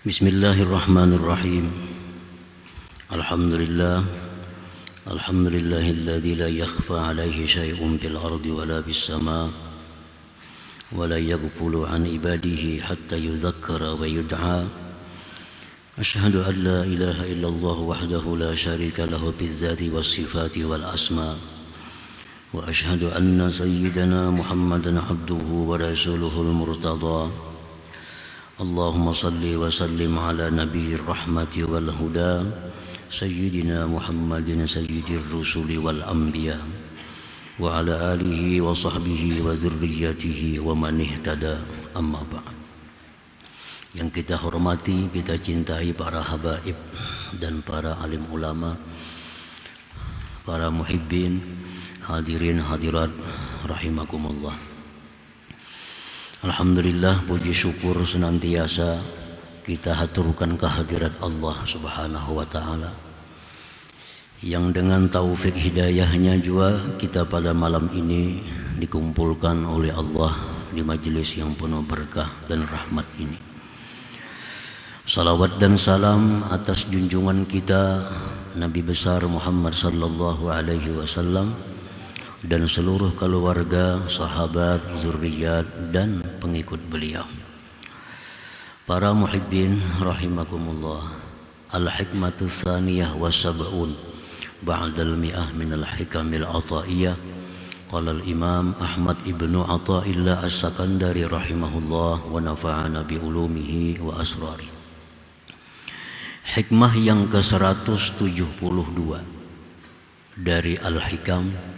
Bismillahirrahmanirrahim. Alhamdulillah. Alhamdulillahilladzi la yakhfa 'alaihi syai'un fil ardi wala fis sama' wa la yaghfulu 'an ibadihi hatta yudzakkara wa yud'a. Asyhadu an la ilaha illallah wahdahu la syarika lahu fil dzati was sifati wal asma'. Wa asyhadu anna sayyidana Muhammadan 'abduhu wa rasuluhul murtada. Allahumma salli wa sallim ala nabiyyir rahmati wal huda sayyidina Muhammadin sayyidir rusuli wal anbiya wa ala alihi wa sahbihi wa dzurriyyatihi wa man ihtada, amma ba'd. Yang kita hormati, kita cintai para habaib dan para alim ulama, para muhibbin, hadirin hadirat rahimakumullah. Alhamdulillah, puji syukur senantiasa kita haturkan kehadirat Allah Subhanahu wa ta'ala, yang dengan taufik hidayahnya juga kita pada malam ini dikumpulkan oleh Allah di majelis yang penuh berkah dan rahmat ini. Salawat dan salam atas junjungan kita Nabi besar Muhammad sallallahu alaihi wasallam dan seluruh keluarga, sahabat, zurriyat dan pengikut beliau. Para muhibbin rahimakumullah. Al-hikmatu tsaniyah wa sab'un ba'dal mi'ah minal hikamil ataiyah. Qala al-imam Ahmad ibnu Athaillah as-Sakandari rahimahullah wa nafa'ana bi ulumihi wa asrari. Hikmah yang ke-172 dari Al-Hikam.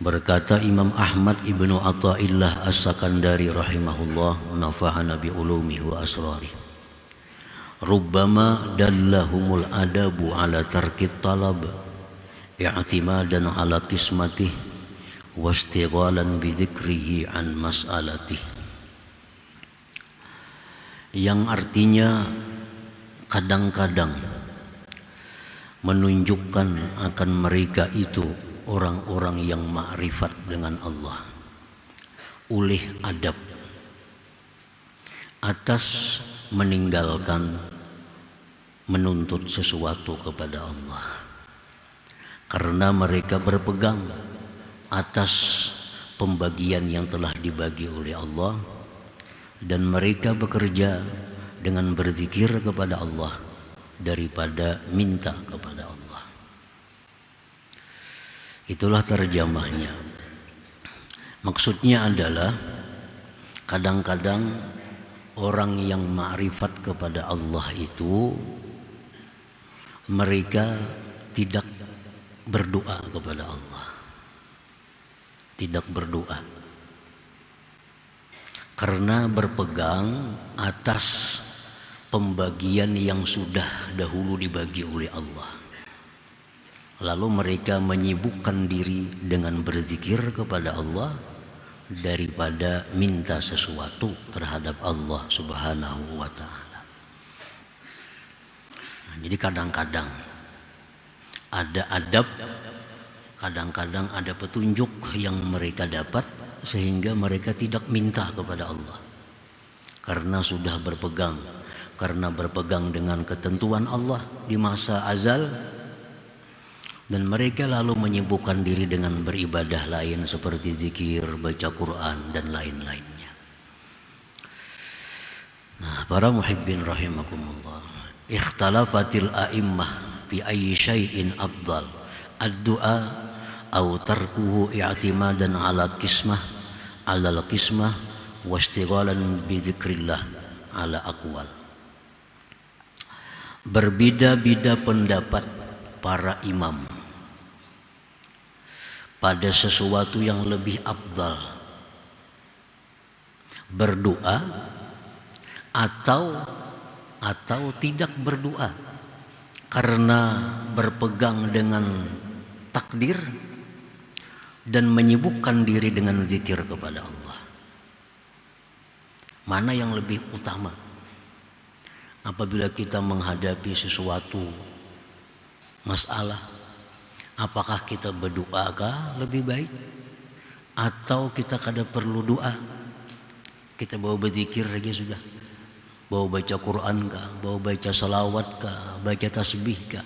Berkata Imam Ahmad ibnu Athaillah as-Sakandari rahimahullah, nafa'ana bi ulumihi wa asrari. Rubbama dallahumul adabu ala tarkit talab i'timadan ala qismatih wastighalan bi dzikrihi an mas'alatih. Yang artinya kadang-kadang menunjukkan akan mereka itu orang-orang yang ma'rifat dengan Allah, ulih adab atas meninggalkan menuntut sesuatu kepada Allah, karena mereka berpegang atas pembagian yang telah dibagi oleh Allah, dan mereka bekerja dengan berzikir kepada Allah daripada minta kepada Allah. Itulah terjemahnya. Maksudnya adalah kadang-kadang orang yang ma'rifat kepada Allah itu mereka tidak berdoa kepada Allah. Tidak berdoa. Karena berpegang atas pembagian yang sudah dahulu dibagi oleh Allah. Lalu mereka menyibukkan diri dengan berzikir kepada Allah daripada minta sesuatu terhadap Allah Subhanahu wa ta'ala. Jadi kadang-kadang ada adab, kadang-kadang ada petunjuk yang mereka dapat sehingga mereka tidak minta kepada Allah. Karena sudah berpegang, karena berpegang dengan ketentuan Allah di masa azal. Dan mereka lalu menyibukkan diri dengan beribadah lain seperti zikir, baca Quran dan lain-lainnya. Nah, para muhibbin rahimakumullah, ikhtalafatil a'immah fi ayyi syai'in afdal, ad-du'a aw tarkuhu i'timadan 'ala qismah, 'ala al-qismah wa istighalan bi dzikrillah 'ala aqwal. Berbeda-beda pendapat para imam pada sesuatu yang lebih afdal, berdoa atau tidak berdoa karena berpegang dengan takdir dan menyibukkan diri dengan zikir kepada Allah. Mana yang lebih utama apabila kita menghadapi sesuatu masalah? Apakah kita berdoakah lebih baik atau kita kada perlu doa? Kita bawa berzikir saja sudah. Bau baca Quran kah, bau baca salawat kah, baca tasbih kah.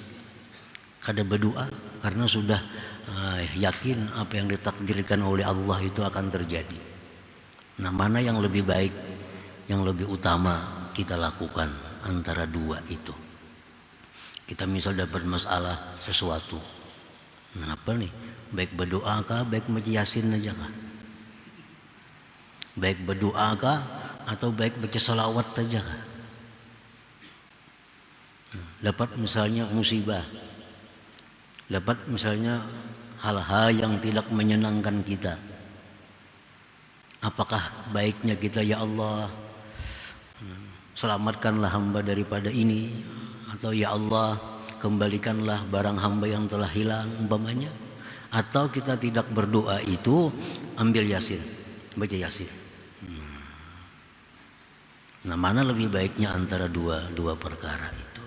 Kada berdoa karena sudah yakin apa yang ditakdirkan oleh Allah itu akan terjadi. Nah, mana yang lebih baik, yang lebih utama kita lakukan antara dua itu? Kita misal dapat masalah sesuatu, nah apa nih? Baik berdoa kah, baik baca yasin aja kah? Baik berdoa kah, atau baik baca salawat saja kah? Dapat misalnya musibah, dapat misalnya hal-hal yang tidak menyenangkan kita. Apakah baiknya kita, ya Allah, selamatkanlah hamba daripada ini, atau ya Allah, kembalikanlah barang hamba yang telah hilang umpamanya. Atau kita tidak berdoa itu, ambil yasin, baca yasin. Nah, mana lebih baiknya antara dua perkara itu?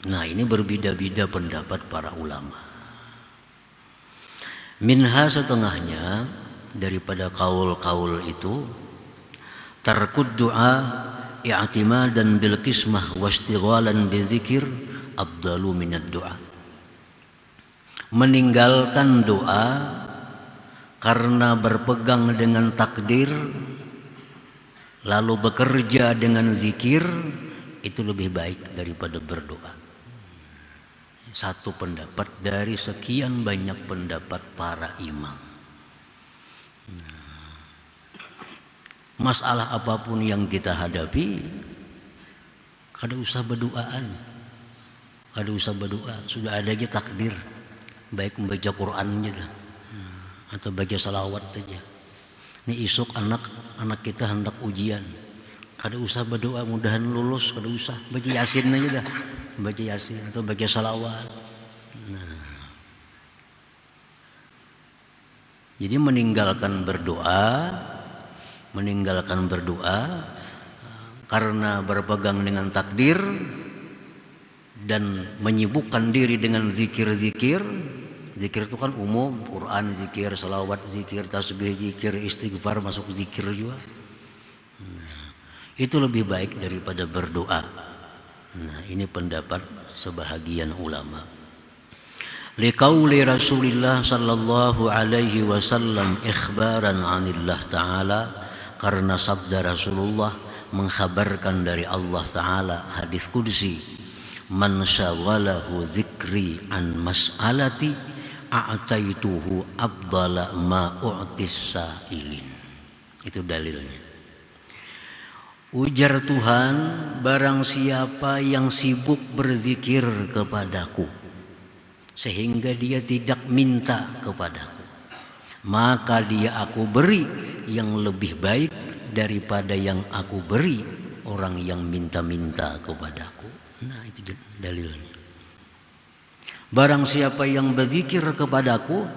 Nah, ini berbeda-beda pendapat para ulama. Minha setengahnya daripada kaul-kaul itu, tarkud doa i'timadan bil qismah wastighalan bizikir afdalu minad doa. Meninggalkan doa karena berpegang dengan takdir lalu bekerja dengan zikir itu lebih baik daripada berdoa. Satu pendapat dari sekian banyak pendapat para imam. Masalah apapun yang kita hadapi, kada usah berdoaan, kada usah berdoa, sudah ada aja takdir. Baik membaca Quran aja dah, atau baca salawat saja. Ini esok anak kita hendak ujian, kada usah berdoa mudahan lulus, kada usah, baca yasin aja dah, baca yasin atau baca salawat. Nah, jadi meninggalkan berdoa karena berpegang dengan takdir dan menyibukkan diri dengan zikir-zikir. Zikir itu kan umum, Quran zikir, salawat zikir, tasbih zikir, istighfar masuk zikir juga. Nah, itu lebih baik daripada berdoa. Nah, ini pendapat sebahagian ulama. Liqauli Rasulillah sallallahu alaihi wasallam ikhbaran 'anillah ta'ala, karena sabda Rasulullah mengkhabarkan dari Allah Ta'ala, hadis qudsi, man syaghalahu dzikri an mas'alati a'taituhu afdala ma u'tis sa'ilin. Itu dalilnya. Ujar Tuhan, barang siapa yang sibuk berzikir kepadaku sehingga dia tidak minta kepadaku, maka dia aku beri yang lebih baik daripada yang aku beri orang yang minta-minta kepadaku. Nah, itu dalilnya. Barang siapa yang berzikir kepadaku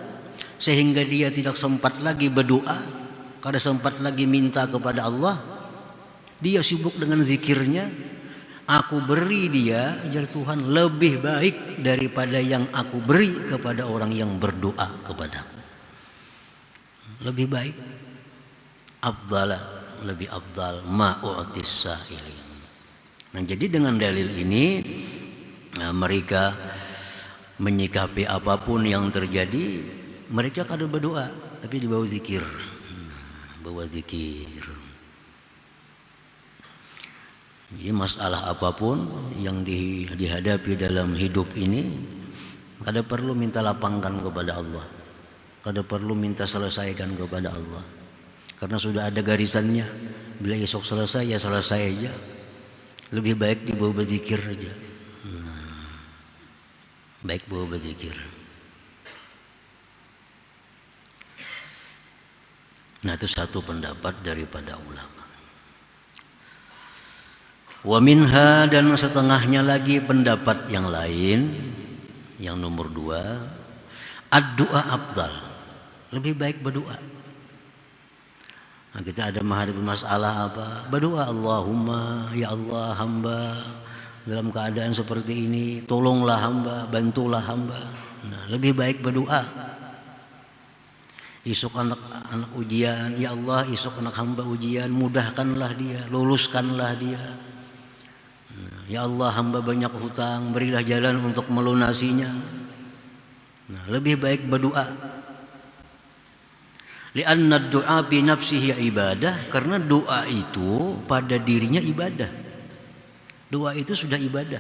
sehingga dia tidak sempat lagi berdoa, kada sempat lagi minta kepada Allah, dia sibuk dengan zikirnya, aku beri dia, ajar Tuhan, lebih baik daripada yang aku beri kepada orang yang berdoa kepadaku. Lebih baik, afdala, lebih afdal ma u'tis sa'ilin. Nah, jadi dengan dalil ini mereka menyikapi apapun yang terjadi, mereka kada berdoa tapi dibawa zikir. Bawa zikir. Jadi masalah apapun yang dihadapi dalam hidup ini, kada perlu minta lapangkan kepada Allah, kada perlu minta selesaikan kepada Allah, karena sudah ada garisannya. Bila esok selesai ya selesai aja. Lebih baik dibawa berzikir aja. Baik bawa berzikir. Nah, itu satu pendapat daripada ulama. Wa minha, dan setengahnya lagi pendapat yang lain, yang nomor 2, ad-du'a afdal, lebih baik berdoa. Nah, kita ada menghadapi masalah apa, berdoa, Allahumma, ya Allah, hamba dalam keadaan seperti ini, tolonglah hamba, bantulah hamba. Nah, lebih baik berdoa. Esok anak ujian, ya Allah, esok anak hamba ujian, mudahkanlah dia, luluskanlah dia. Ya Allah, hamba banyak hutang, berilah jalan untuk melunasinya. Nah, lebih baik berdoa. Li'anna ad-du'a bi nafsihi ibadah, karena doa itu pada dirinya ibadah. Doa itu sudah ibadah.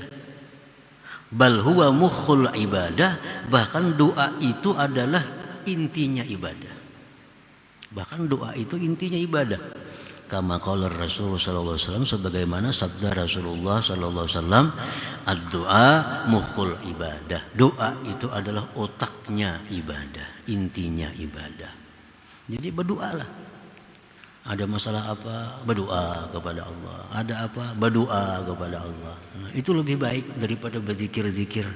Bal huwa mukhul ibadah, bahkan doa itu adalah intinya ibadah. Bahkan doa itu intinya ibadah. Kama qala Rasul sallallahu alaihi wasallam, sebagaimana sabda Rasulullah sallallahu alaihi wasallam, ad-du'a mukhul ibadah. Doa itu adalah otaknya ibadah, intinya ibadah. Jadi berdoalah. Ada masalah apa, berdoa kepada Allah. Ada apa, berdoa kepada Allah. Nah, itu lebih baik daripada berzikir-zikir.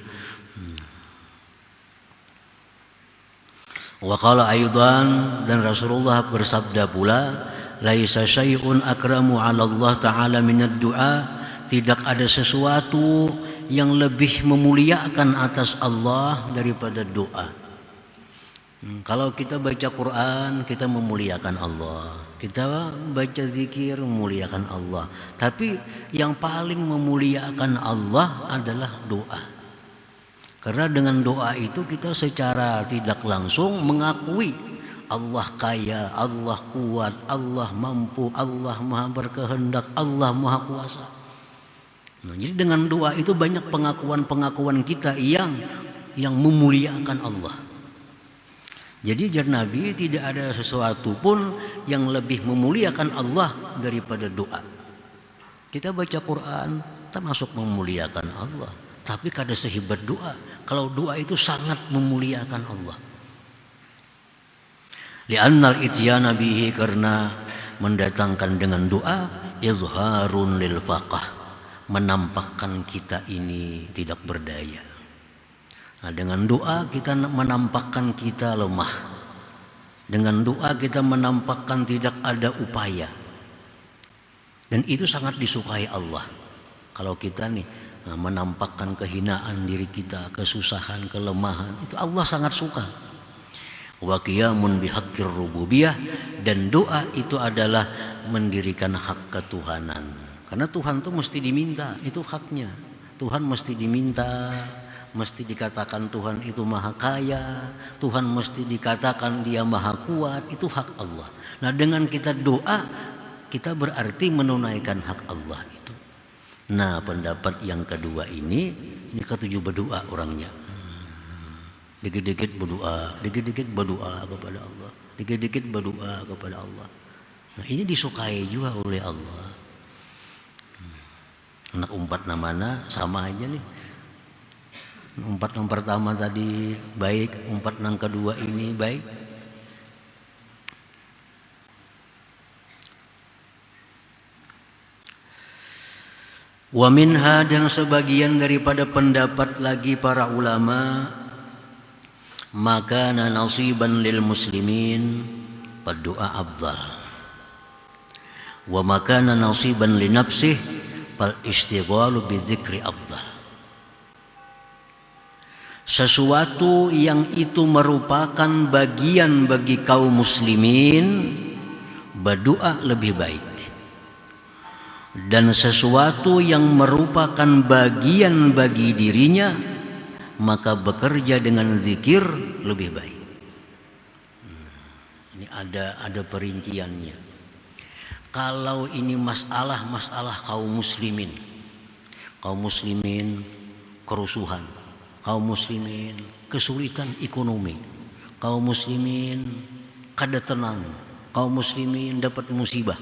Wa qala aidan, dan Rasulullah bersabda pula, laisa syai'un akramu 'ala Allah taala minad du'a, tidak ada sesuatu yang lebih memuliakan atas Allah daripada doa. Kalau kita baca Quran, kita memuliakan Allah. Kita baca zikir, memuliakan Allah. Tapi yang paling memuliakan Allah adalah doa. Karena dengan doa itu kita secara tidak langsung mengakui Allah kaya, Allah kuat, Allah mampu, Allah maha berkehendak, Allah maha kuasa. Nah, jadi dengan doa itu banyak pengakuan-pengakuan kita yang memuliakan Allah. Jadi jar Nabi, tidak ada sesuatu pun yang lebih memuliakan Allah daripada doa. Kita baca Quran termasuk memuliakan Allah, tapi kada sehebat doa. Kalau doa itu sangat memuliakan Allah. Li'annal ityana bihi, karena mendatangkan dengan doa izharun lil faqah, menampakkan kita ini tidak berdaya. Nah, dengan doa kita menampakkan kita lemah. Dengan doa kita menampakkan tidak ada upaya. Dan itu sangat disukai Allah. Kalau kita nih menampakkan kehinaan diri kita, kesusahan, kelemahan, itu Allah sangat suka. Wa qiyamun bihaqqir rububiyah, dan doa itu adalah mendirikan hak ketuhanan. Karena Tuhan itu mesti diminta, itu haknya. Tuhan mesti diminta, mesti dikatakan Tuhan itu maha kaya, Tuhan mesti dikatakan dia maha kuat, itu hak Allah. Nah, dengan kita doa, kita berarti menunaikan hak Allah itu. Nah, pendapat yang kedua ini ketujuh berdoa orangnya. Dikit-dikit berdoa, dikit-dikit berdoa kepada Allah, dikit-dikit berdoa kepada Allah. Nah, ini disukai juga oleh Allah. Anak umpat namanya sama aja nih. Umpat yang pertama tadi baik, umpat yang kedua ini baik. Wa minha, dan sebagian daripada pendapat lagi para ulama, maka nasiban lil muslimin, berdoa afdal. Wa makana nasiban li nafsih, fal istighalu bi dzikri afdal. Sesuatu yang itu merupakan bagian bagi kaum muslimin, berdoa lebih baik. Dan sesuatu yang merupakan bagian bagi dirinya, maka bekerja dengan zikir lebih baik. Ini ada perinciannya. Kalau ini masalah kaum muslimin kerusuhan, kaum muslimin kesulitan ekonomi, kaum muslimin kada tenang, kaum muslimin dapat musibah.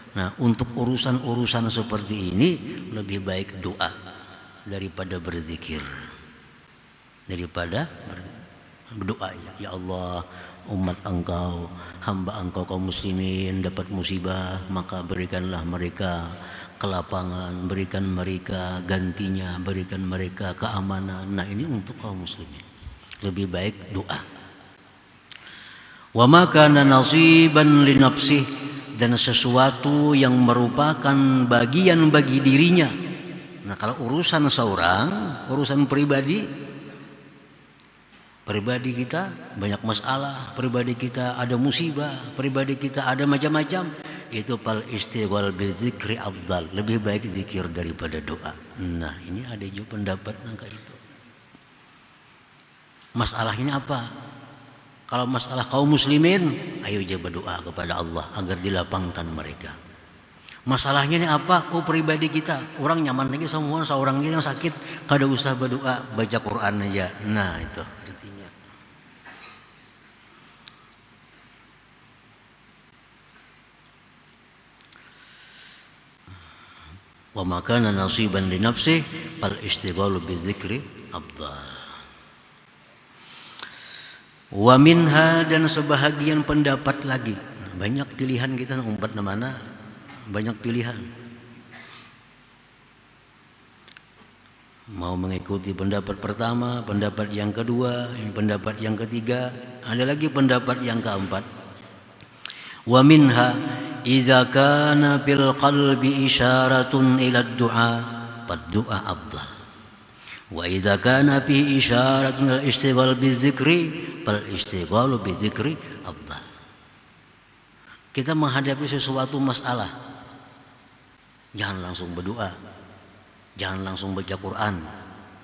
Nah, untuk urusan-urusan seperti ini lebih baik doa daripada berzikir. Daripada berdoa, ya Allah, umat engkau, hamba engkau kaum muslimin dapat musibah, maka berikanlah mereka kelapangan, berikan mereka gantinya, berikan mereka keamanan. Nah, ini untuk kaum muslimin. Lebih baik doa. Wa ma kana nasiban li nafsih, dan sesuatu yang merupakan bagian bagi dirinya. Nah, kalau urusan seorang, urusan pribadi kita banyak masalah, pribadi kita ada musibah, pribadi kita ada macam-macam, itu fal istighfar bi dzikri afdal, lebih baik zikir daripada doa. Nah, ini ada juga pendapat kayak itu. Masalahnya apa? Kalau masalah kaum muslimin, ayo aja berdoa kepada Allah agar dilapangkan mereka. Masalahnya ini apa? Oh, pribadi kita, orang nyaman lagi semua, seorang yang sakit, kada usah berdoa, baca Quran aja. Nah, itu artinya. Wa makana nasiban li nafsi fal istighalu bidzikri afdal. Wa minha, dan sebahagian pendapat lagi. Banyak pilihan kita umpat mana, banyak pilihan. Mau mengikuti pendapat pertama, pendapat yang kedua, pendapat yang ketiga, ada lagi pendapat yang keempat. Wa minha idza kana bil qalbi isyaratun ila du'a fad du'a afdal. Wa idza kana fi isyaratun al istighal bizikri fal istighalu bizikri afdal. Kita menghadapi sesuatu masalah, jangan langsung berdoa, jangan langsung baca Quran.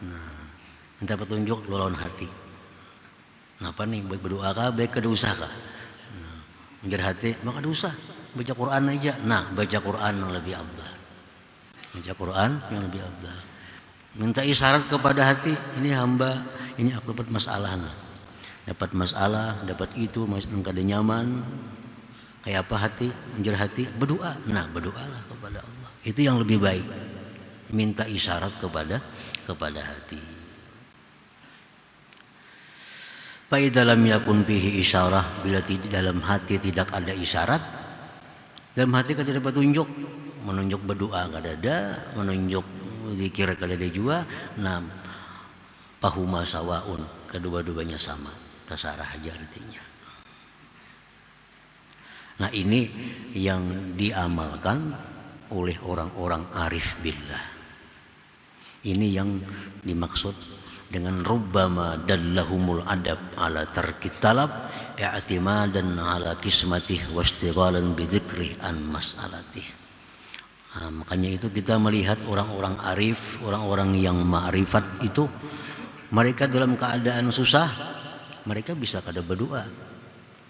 Nah, minta petunjuk lawan hati. Kenapa nih berdoa kah baik kada usah kah? Ngir hati maka kada usah, baca Quran aja. Nah, baca Quran yang lebih afdal. Baca Quran yang lebih afdal. Minta isyarat kepada hati, ini hamba, ini aku dapat masalah. Dapat masalah, dapat itu, kada nyaman. Kayak apa hati, menjer hati, berdoa. Nah, berdoalah kepada Allah. Itu yang lebih baik. Minta isyarat kepada hati. Fa idza lam yakun fihi isyarah, bila dalam hati tidak ada isyarat, dalam hati kada ada petunjuk, menunjuk berdoa kada ada, menunjuk zikir kada ada juga. Nah, pahuma sawaun, kedua-duanya sama, terserah aja artinya. Nah, ini yang diamalkan oleh orang-orang arif billah. Ini yang dimaksud dengan rubbama dallahumul adab ala tarkit talab i'timadan ala kismatih wastighalan bi dzikri an mas'alatih. Nah, makanya itu kita melihat orang-orang arif, orang-orang yang ma'rifat itu, mereka dalam keadaan susah, mereka bisa kada berdoa,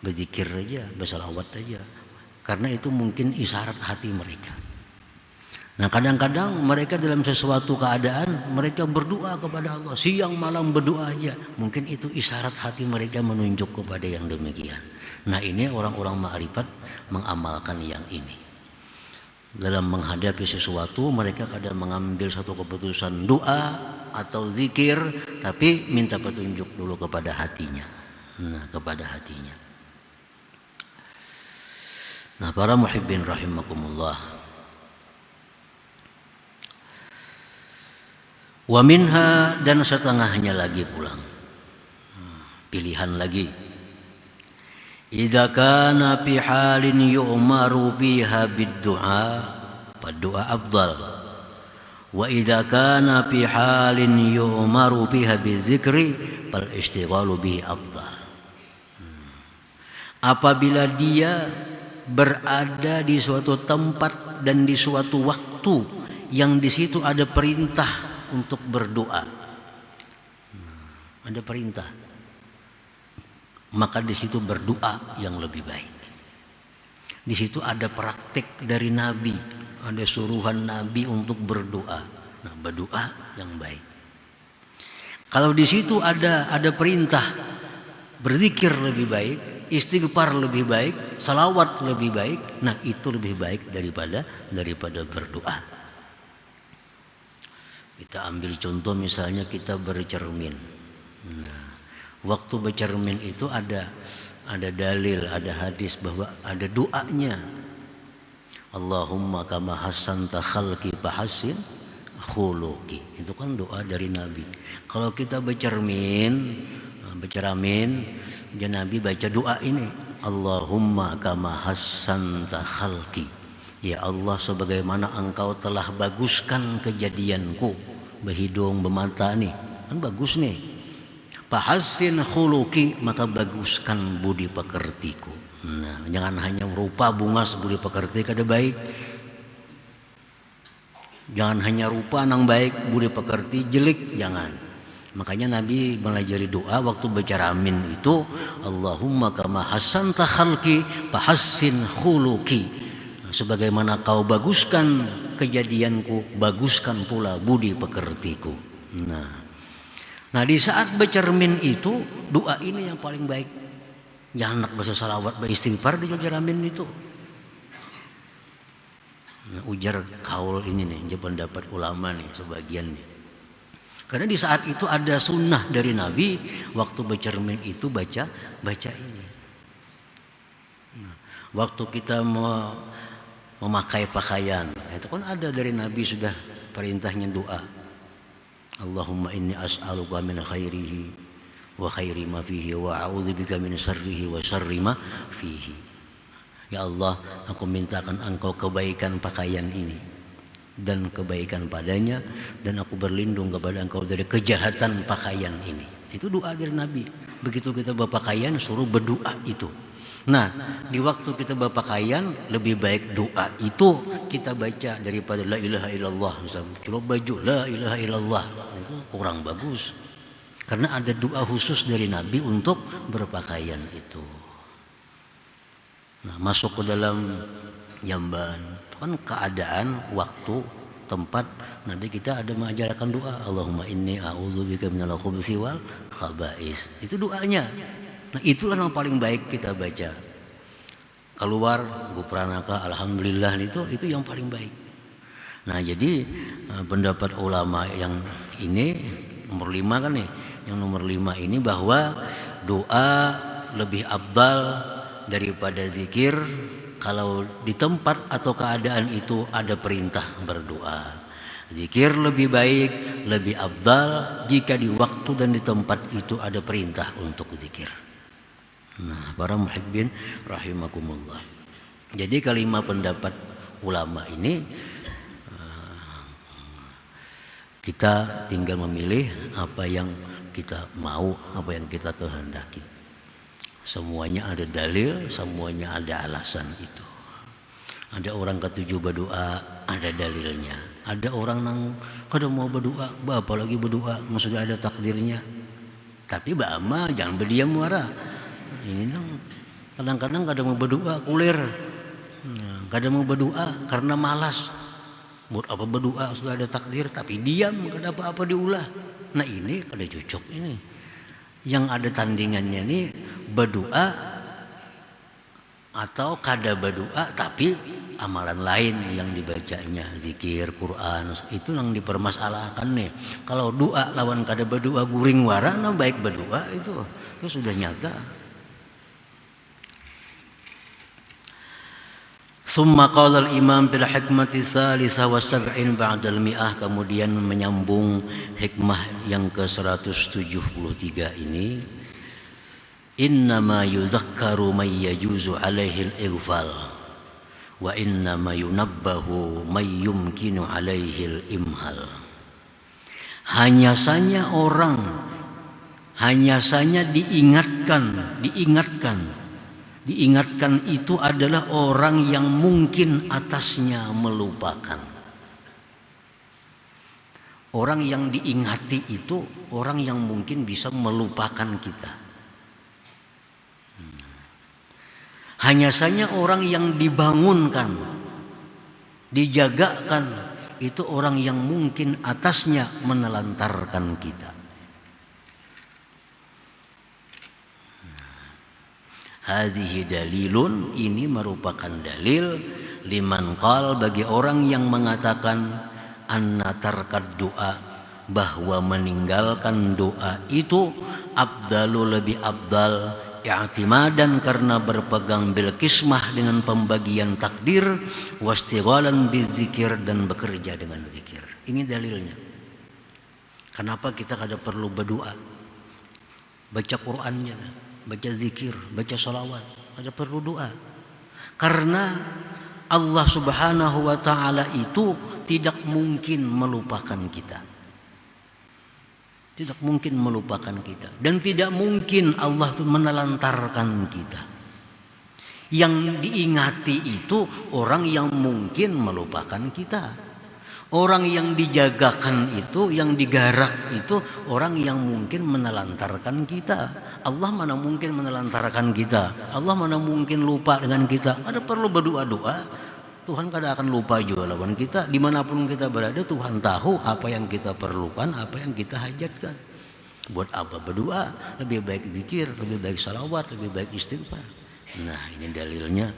berzikir aja, bersalawat aja, karena itu mungkin isyarat hati mereka. Nah, kadang-kadang mereka dalam sesuatu keadaan mereka berdoa kepada Allah, siang malam berdoa aja, mungkin itu isyarat hati mereka menunjuk kepada yang demikian. Nah, ini orang-orang ma'rifat mengamalkan yang ini. Dalam menghadapi sesuatu mereka kadang mengambil satu keputusan doa atau zikir, tapi minta petunjuk dulu kepada hatinya. Nah, kepada hatinya. Nah, para muhibbin rahimakumullah. Wa minha, dan setengahnya lagi pulang. Pilihan lagi. Idza kana fi halin yu'maru biha bid-du'a fad-du'a afdal. Wa idza kana fi halin yu'maru biha bizikri fal istighalu bihi afdal. Apabila dia berada di suatu tempat dan di suatu waktu yang di situ ada perintah untuk berdoa, ada perintah, maka di situ berdoa yang lebih baik. Di situ ada praktik dari Nabi, ada suruhan Nabi untuk berdoa. Nah, berdoa yang baik. Kalau di situ ada perintah berzikir lebih baik, istighfar lebih baik, salawat lebih baik, nah itu lebih baik daripada berdoa. Kita ambil contoh misalnya kita bercermin. Nah, waktu bercermin itu ada dalil, ada hadis bahwa ada doanya. Allahumma kama hassanta khalqi fahassin khuluqi. Itu kan doa dari Nabi. Kalau kita bercermin, ya Nabi baca doa ini. Allahumma kama hassanta khalqi. Ya Allah, sebagaimana engkau telah baguskan kejadianku, berhidung, bermata nih, kan bagus nih. Fahassin khuluqi, maka baguskan budi pekertiku. Nah, jangan hanya rupa bunga sebudi pekerti kada baik. Jangan hanya rupa nang baik, budi pekerti, jelek jangan. Makanya Nabi melajari doa waktu baca ramin itu, Allahumma kama hasanta khalqi fahassin khuluqi. Sebagaimana kau baguskan kejadianku, baguskan pula budi pekertiku. Nah di saat baca ramin itu, doa ini yang paling baik. Jangan nak baca salawat, beristighfar di baca ramin itu. Nah, ujar kaul ini nih, pendapat ulama nih sebagian nih. Karena di saat itu ada sunnah dari Nabi waktu bercermin itu baca ini. Nah, waktu kita mau memakai pakaian, itu kan ada dari Nabi sudah perintahnya doa. Allahumma inni as'aluka min khairihi wa khairi ma fihi wa a'udzubika min syarrihi wa syarri ma fihi. Ya Allah, aku mintakan engkau kebaikan pakaian ini dan kebaikan padanya, dan aku berlindung kepada engkau dari kejahatan pakaian ini. Itu doa dari Nabi. Begitu kita berpakaian suruh berdoa itu. Nah, di waktu kita berpakaian lebih baik doa itu kita baca daripada la ilaha illallah. Misalnya kalau baju la ilaha illallah itu kurang bagus. Karena ada doa khusus dari Nabi untuk berpakaian itu. Nah, masuk ke dalam jamban kan keadaan, waktu, tempat. Nanti kita ada mengajarkan doa, Allahumma inni a'udzubika minal khubuthi wal khaba'is. Itu doanya. Nah, itulah yang paling baik kita baca. Keluar gupranaka alhamdulillah itu yang paling baik. Nah, jadi pendapat ulama yang ini nomor 5 kan nih. Yang nomor 5 ini bahwa doa lebih afdal daripada zikir kalau di tempat atau keadaan itu ada perintah berdoa. Zikir lebih baik, lebih afdal jika di waktu dan di tempat itu ada perintah untuk zikir. Nah, para muhibbin rahimakumullah. Jadi kalimat pendapat ulama ini kita tinggal memilih apa yang kita mau, apa yang kita kehendaki. Semuanya ada dalil, semuanya ada alasan itu. Ada orang ketujuh berdoa, ada dalilnya. Ada orang nang kada mau berdoa, apalagi berdoa, maksudnya ada takdirnya. Tapi bama jangan berdiam muara. Ini nang kadang-kadang kada mau berdoa, kulir. Kada mau berdoa karena malas. Buat apa berdoa sudah ada takdir, tapi diam, kada apa-apa diulah. Nah ini kada cocok ini. Yang ada tandingannya nih berdoa atau kada berdoa tapi amalan lain yang dibacanya, zikir, Quran, itu yang dipermasalahkan nih. Kalau doa lawan kada berdoa guring wara, nah baik berdoa itu sudah nyata. Summa qala al-imam bil hikmati tsalitsah wa sab'in ba'da al-mi'ah, kemudian menyambung hikmah yang ke-173 ini, innama yuzakkaru may yajuzu alaihi al-ighfal wa innama yunabbahu may yumkinu alaihi al-imhal. Hanya saja diingatkan itu adalah orang yang mungkin atasnya melupakan. Orang yang diingati itu orang yang mungkin bisa melupakan kita. Hanya saja orang yang dibangunkan, dijagakan, itu orang yang mungkin atasnya menelantarkan kita. Hadhihi dalilun, ini merupakan dalil liman qal, bagi orang yang mengatakan anna tarkad doa, bahwa meninggalkan doa itu afdalu, lebih afdal, i'timadan, karena berpegang bil kismah, dengan pembagian takdir, wastighalan bizikir, dan bekerja dengan zikir. Ini dalilnya. Kenapa kita kada perlu berdoa? Baca Qur'annya, baca zikir, baca salawat, ada perlu doa. Karena Allah Subhanahu wa ta'ala itu tidak mungkin melupakan kita. Tidak mungkin melupakan kita. Dan tidak mungkin Allah itu menelantarkan kita. Yang diingati itu orang yang mungkin melupakan kita. Orang yang dijagakan itu, yang digarak itu orang yang mungkin menelantarkan kita. Allah mana mungkin menelantarkan kita. Allah mana mungkin lupa dengan kita. Ada perlu berdoa-doa. Tuhan kadang akan lupa juga lawan kita. Dimanapun kita berada, Tuhan tahu apa yang kita perlukan, apa yang kita hajatkan. Buat apa berdoa? Lebih baik zikir, lebih baik salawat, lebih baik istighfar. Nah, ini dalilnya.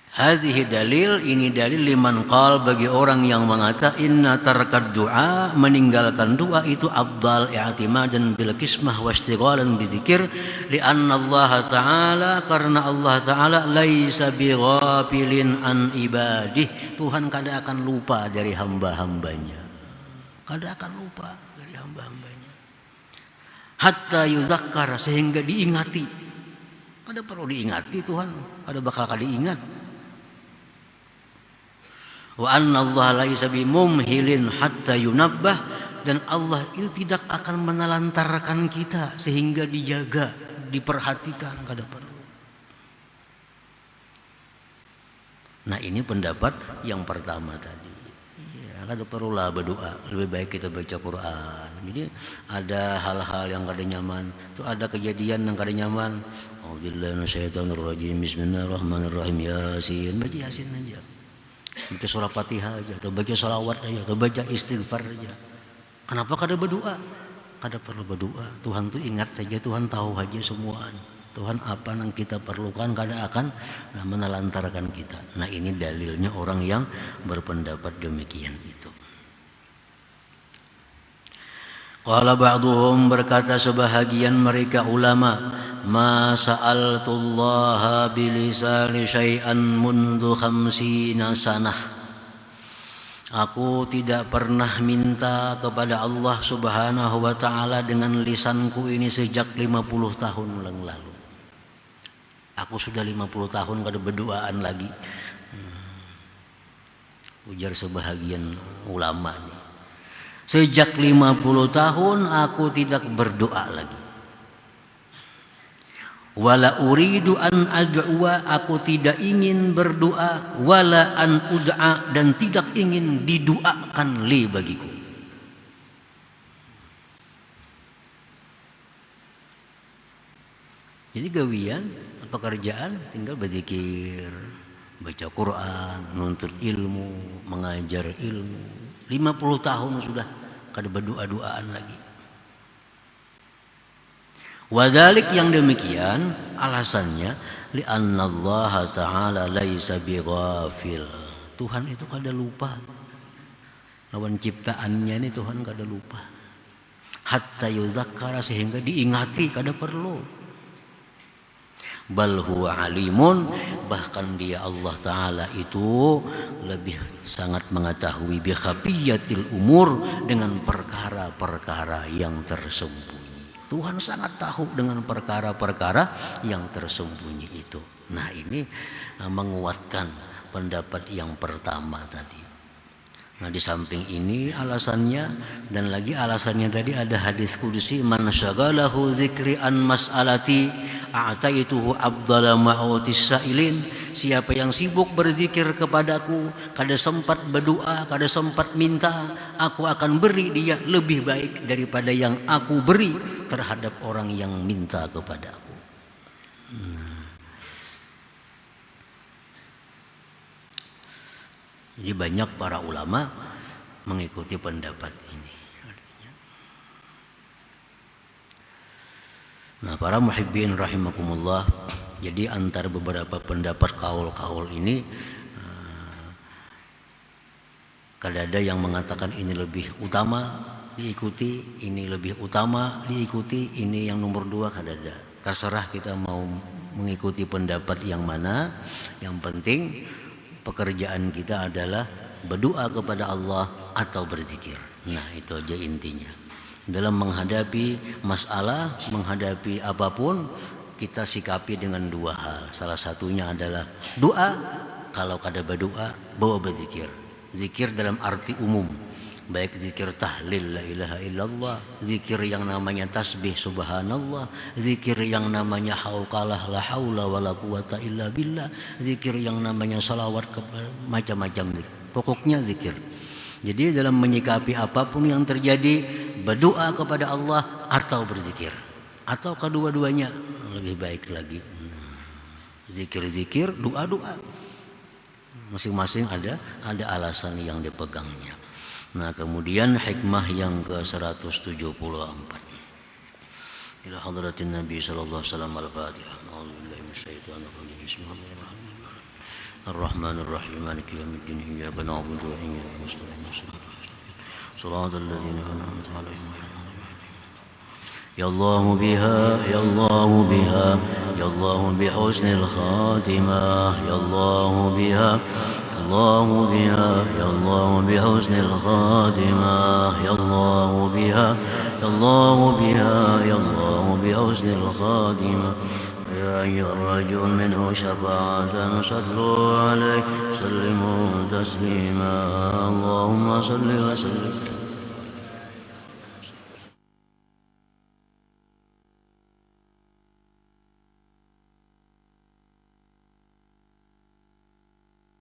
Hadhihi dalil, ini dalil liman qal, bagi orang yang mengatakan inna tarkad du'a, meninggalkan doa itu afdal i'timadan bil qismah wa istighalan bidzikir, li'anna Allah Ta'ala, karena Allah Ta'ala laisa bighafilin an ibadih, Tuhan kadang akan lupa dari hamba-hambanya. Kadang akan lupa dari hamba-hambanya. Hatta yuzakkar, sehingga diingati. Ada perlu diingati Tuhan, ada bakal diingat. Wa anna Allah laisa bimumhilin hatta yunabbah, dan Allah itu tidak akan menelantarkan kita sehingga dijaga, diperhatikan kada perlu. Nah, ini pendapat yang pertama tadi. Ya, kada perlulah berdoa, lebih baik kita baca Quran. Jadi ada hal-hal yang kada nyaman, itu ada kejadian yang kada nyaman. A'udzubillahi minasyaitonirrajim. Bismillahirrahmanirrahim. Yasin, baca Yasin aja. Baca surah Fatihah aja, atau baca salawat aja, atau baca istighfar aja. Kenapa kada berdoa? Kada perlu berdoa. Tuhan tuh ingat saja, Tuhan tahu aja semua. Tuhan apa yang kita perlukan kada akan menelantarkan kita. Nah, ini dalilnya orang yang berpendapat demikian itu. Qala ba'duhum, berkata sebahagian mereka ulama, ma sa'altullaha bilisani syai'an mundu khamsina sanah. Aku tidak pernah minta kepada Allah Subhanahu wa ta'ala dengan lisanku ini sejak 50 tahun yang lalu. Aku sudah 50 tahun kada berdoaan lagi. Ujar sebahagian ulama nih. Sejak 50 tahun aku tidak berdoa lagi. Wala uridu an ad'ua, aku tidak ingin berdoa, wala an ud'a, dan tidak ingin didoakan li bagiku. Jadi gawian, pekerjaan tinggal berzikir, baca Quran, nuntut ilmu, mengajar ilmu. 50 tahun sudah kada berdoa-doaan lagi. Wadzalik, yang demikian alasannya li'anna Allah Ta'ala laisa bighafil. Tuhan itu kada lupa. Lawan ciptaannya ini Tuhan kada lupa. Hatta yuzakkara, sehingga diingati kada perlu. Bal huwa alimun, bahkan dia Allah Ta'ala itu lebih sangat mengetahui bi khafiyatil umur, dengan perkara-perkara yang tersembunyi. Tuhan sangat tahu dengan perkara-perkara yang tersembunyi itu. Nah, ini menguatkan pendapat yang pertama tadi. Nah, di samping ini alasannya, dan lagi alasannya tadi ada hadis qudsi, man syagalahu dzikri an mas'alati a'taituhu afdala ma'utis sa'ilin. Siapa yang sibuk berzikir kepadaku, kada sempat berdoa, kada sempat minta, aku akan beri dia lebih baik daripada yang aku beri terhadap orang yang minta kepadaku. Jadi banyak para ulama mengikuti pendapat ini. Nah, para muhibbin rahimakumullah, jadi antara beberapa pendapat kaul-kaul ini, kada ada yang mengatakan ini lebih utama diikuti, ini lebih utama diikuti, ini yang nomor 2, kada ada. Terserah kita mau mengikuti pendapat yang mana. Yang penting pekerjaan kita adalah berdoa kepada Allah atau berzikir. Nah, itu aja intinya. Dalam menghadapi masalah, menghadapi apapun, kita sikapi dengan 2 hal. Salah satunya adalah doa. Kalau kada berdoa, bawa berzikir. Zikir dalam arti umum. baik zikir tahlil la ilaha illallah, zikir yang namanya tasbih subhanallah, zikir yang namanya hauqalah la haula wala quwata illa billah, zikir yang namanya salawat, macam-macam zikir. Pokoknya zikir. Jadi dalam menyikapi apapun yang terjadi, berdoa kepada Allah atau berzikir, atau kedua-duanya lebih baik lagi. Zikir-zikir, doa-doa, masing-masing ada alasan yang dipegangnya. Nah, kemudian hikmah yang ke-174. Ila hadratin Nabi sallallahu alaihi wasallam al-Fatihah. A'udzubillahi minasyaitonir rajim. Bismillahirrahmanirrahim. Ar-Rahmanir Rahim. Maliki yaumiddin. Iyyaka na'budu wa iyyaka nasta'in. Shiratal ladzina an'amta 'alaihim. يا الله بها يا الله بها يا الله بحسن الخاتمة يا الله بها الله بها يا الله بحسن الخاتمة يا الله بها يا الله بها يا الله بحسن الخاتمة يا أيها الرجل منه شفاعة صلوا عليه سلموا تسليما اللهم صل وسلم